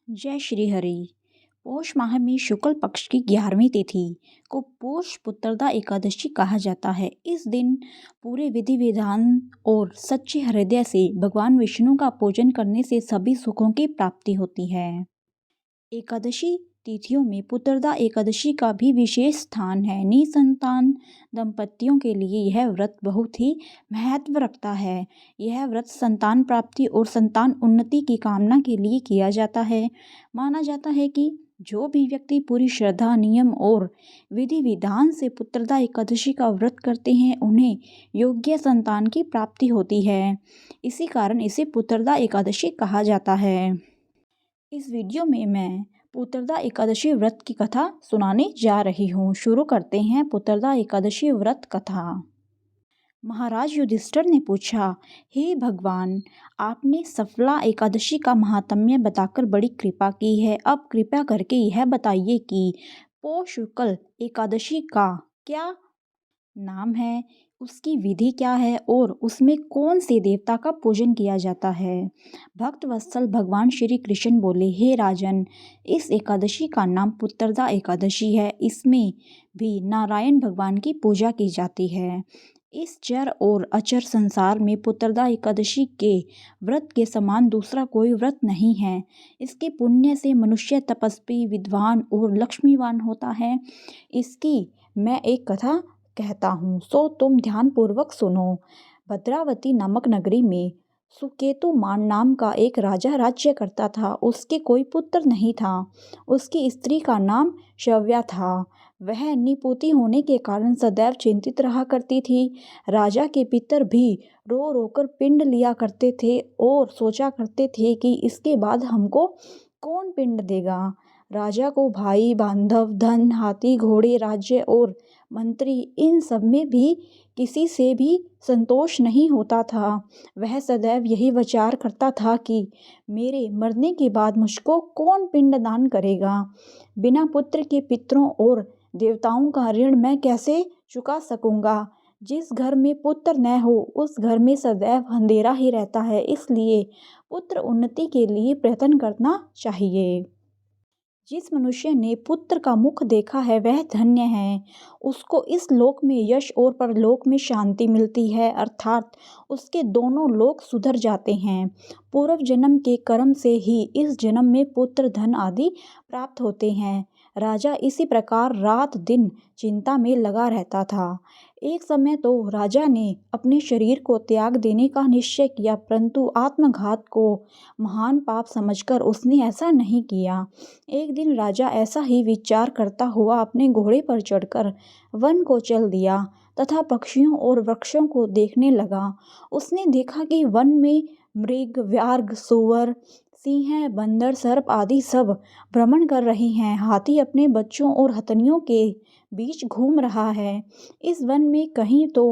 जय श्री हरि। पौष माह में शुक्ल पक्ष की 11वीं तिथि को पौष पुत्रदा एकादशी कहा जाता है। इस दिन पूरे विधि विधान और सच्चे हृदय से भगवान विष्णु का पूजन करने से सभी सुखों की प्राप्ति होती है। एकादशी तिथियों में पुत्रदा एकादशी का भी विशेष स्थान है। निसंतान दंपतियों के लिए यह व्रत बहुत ही महत्व रखता है। यह व्रत संतान प्राप्ति और संतान उन्नति की कामना के लिए किया जाता है। माना जाता है कि जो भी व्यक्ति पूरी श्रद्धा, नियम और विधि विधान से पुत्रदा एकादशी का व्रत करते हैं, उन्हें योग्य संतान की प्राप्ति होती है। इसी कारण इसे पुत्रदा एकादशी कहा जाता है। इस वीडियो में मैं पुत्रदा एकादशी व्रत की कथा सुनाने जा रही हूँ। शुरू करते हैं पुत्रदा एकादशी व्रत कथा। महाराज युधिष्ठिर ने पूछा, हे भगवान, आपने सफला एकादशी का महात्म्य बताकर बड़ी कृपा की है। अब कृपा करके यह बताइए कि पौष शुक्ल एकादशी का क्या नाम है, उसकी विधि क्या है और उसमें कौन से देवता का पूजन किया जाता है। भक्त वत्सल भगवान श्री कृष्ण बोले, हे राजन, इस एकादशी का नाम पुत्रदा एकादशी है। इसमें भी नारायण भगवान की पूजा की जाती है। इस चर और अचर संसार में पुत्रदा एकादशी के व्रत के समान दूसरा कोई व्रत नहीं है। इसके पुण्य से मनुष्य तपस्वी, विद्वान और लक्ष्मीवान होता है। इसकी मैं एक कथा कहता हूँ, सो तुम ध्यान पूर्वक सुनो। भद्रावती नामक नगरी में सुकेतुमान नाम का एक राजा राज्य करता था। उसके कोई पुत्र नहीं था। उसकी स्त्री का नाम शव्या था। वह निपुती होने के कारण सदैव चिंतित रहा करती थी। राजा के पितर भी रो रोकर पिंड लिया करते थे और सोचा करते थे कि इसके बाद हमको कौन पिंड देगा। राजा को भाई, बांधव, धन, हाथी, घोड़े, राज्य और मंत्री, इन सब में भी किसी से भी संतोष नहीं होता था। वह सदैव यही विचार करता था कि मेरे मरने के बाद मुझको कौन पिंडदान करेगा। बिना पुत्र के पितरों और देवताओं का ऋण मैं कैसे चुका सकूंगा। जिस घर में पुत्र न हो उस घर में सदैव अंधेरा ही रहता है। इसलिए पुत्र उन्नति के लिए प्रयत्न करना चाहिए। जिस मनुष्य ने पुत्र का मुख देखा है वह धन्य है। उसको इस लोक में यश और परलोक में शांति मिलती है, अर्थात उसके दोनों लोक सुधर जाते हैं। पूर्व जन्म के कर्म से ही इस जन्म में पुत्र, धन आदि प्राप्त होते हैं। राजा इसी प्रकार रात दिन चिंता में लगा रहता था। एक समय तो राजा ने अपने शरीर को त्याग देने का निश्चय किया, परंतु आत्मघात को महान पाप समझकर उसने ऐसा नहीं किया। एक दिन राजा ऐसा ही विचार करता हुआ अपने घोड़े पर चढ़कर वन को चल दिया तथा पक्षियों और वृक्षों को देखने लगा। उसने देखा कि वन में मृग, व्याघ्र, सूअर, सिंह, बंदर, सर्प आदि सब भ्रमण कर रहे हैं। हाथी अपने बच्चों और हथनियों के बीच घूम रहा है। इस वन में कहीं तो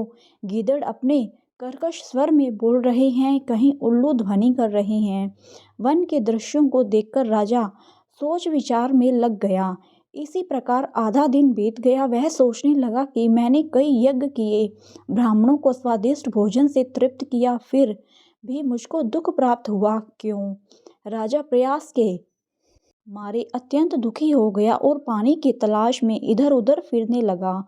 गीदड़ अपने कर्कश स्वर में बोल रहे हैं, कहीं उल्लू ध्वनि कर रहे हैं। वन के दृश्यों को देखकर राजा सोच विचार में लग गया। इसी प्रकार आधा दिन बीत गया। वह सोचने लगा कि मैंने कई यज्ञ किए, ब्राह्मणों को स्वादिष्ट भोजन से तृप्त किया, फिर भी मुझको दुख प्राप्त हुआ क्यों। राजा प्रयास के मारे अत्यंत दुखी हो गया और पानी की तलाश में इधर उधर फिरने लगा।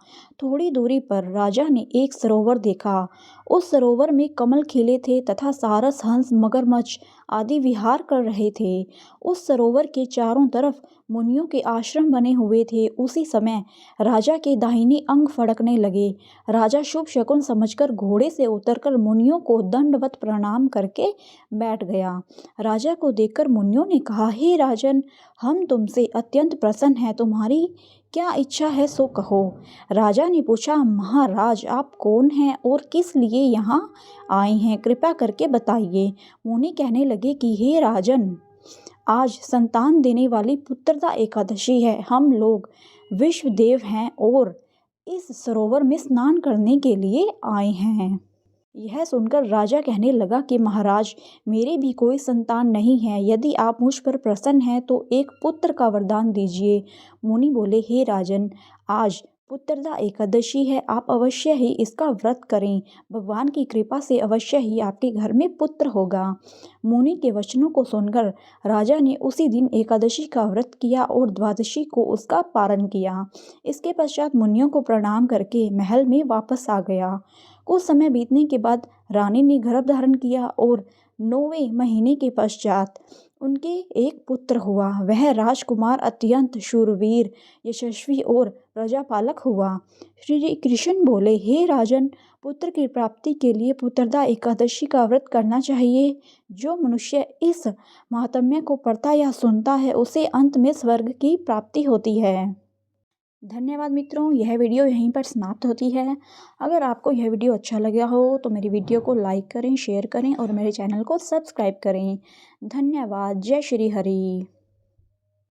थोड़ी दूरी पर राजा ने एक सरोवर देखा। उस सरोवर में कमल खिले थे तथा सारस, हंस, मगरमच्छ आदि विहार कर रहे थे। उस सरोवर के चारों तरफ मुनियों के आश्रम बने हुए थे। उसी समय राजा के दाहिने अंग फड़कने लगे। राजा शुभ शकुन समझकर घोड़े से उतरकर मुनियों को दंडवत प्रणाम करके बैठ गया। राजा को देखकर मुनियों ने कहा, हे राजन, हम तुमसे अत्यंत प्रसन्न हैं, तुम्हारी क्या इच्छा है सो कहो। राजा ने पूछा, महाराज, आप कौन हैं और किस लिए यहाँ आए हैं, कृपा करके बताइए। मुनि कहने लगे कि हे राजन, आज संतान देने वाली पुत्रदा एकादशी है। हम लोग विश्वदेव हैं और इस सरोवर में स्नान करने के लिए आए हैं। यह सुनकर राजा कहने लगा कि महाराज, मेरे भी कोई संतान नहीं है। यदि आप मुझ पर प्रसन्न हैं तो एक पुत्र का वरदान दीजिए। मुनि बोले, हे राजन, आज पुत्रदा एकादशी है, आप अवश्य ही इसका व्रत करें। भगवान की कृपा से अवश्य ही आपके घर में पुत्र होगा। मुनि के वचनों को सुनकर राजा ने उसी दिन एकादशी का व्रत किया और द्वादशी को उसका पारण किया। इसके पश्चात मुनियों को प्रणाम करके महल में वापस आ गया। कुछ समय बीतने के बाद रानी ने गर्भ धारण किया और 9वें महीने के पश्चात उनके एक पुत्र हुआ। वह राजकुमार अत्यंत शूरवीर, यशस्वी और प्रजापालक हुआ। श्री कृष्ण बोले, हे राजन, पुत्र की प्राप्ति के लिए पुत्रदा एकादशी का व्रत करना चाहिए। जो मनुष्य इस महात्म्य को पढ़ता या सुनता है उसे अंत में स्वर्ग की प्राप्ति होती है। धन्यवाद मित्रों, यह वीडियो यहीं पर समाप्त होती है। अगर आपको यह वीडियो अच्छा लगा हो तो मेरी वीडियो को लाइक करें, शेयर करें और मेरे चैनल को सब्सक्राइब करें। धन्यवाद। जय श्री हरि।